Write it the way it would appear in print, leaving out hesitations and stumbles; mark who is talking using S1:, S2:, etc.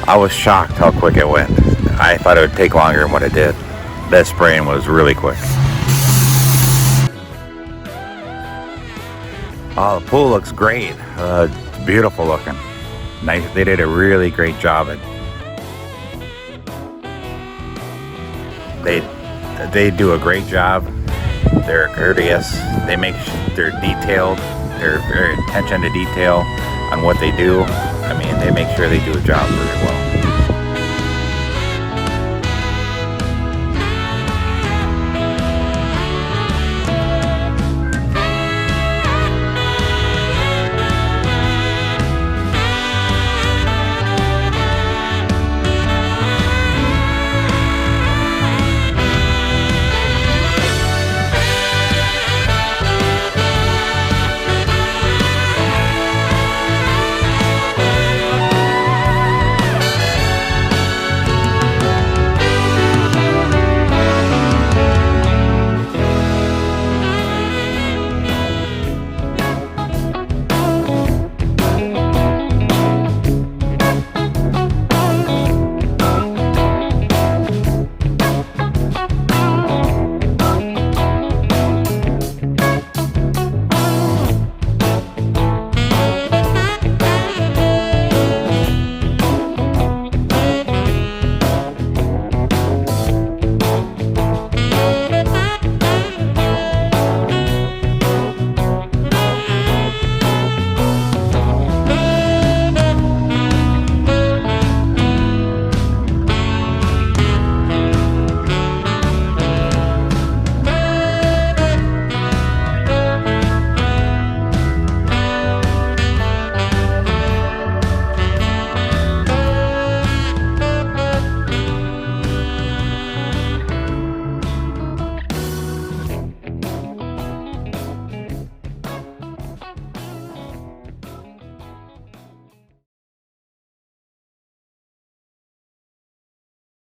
S1: I was shocked how quick it went. I thought it would take longer than what it did. That spraying was really quick. Oh, the pool looks great. It's beautiful looking. Nice. They did a really great job. They do a great job. They're courteous. They're detailed. They're very attention to detail on what they do. I mean, they make sure they do a job really well.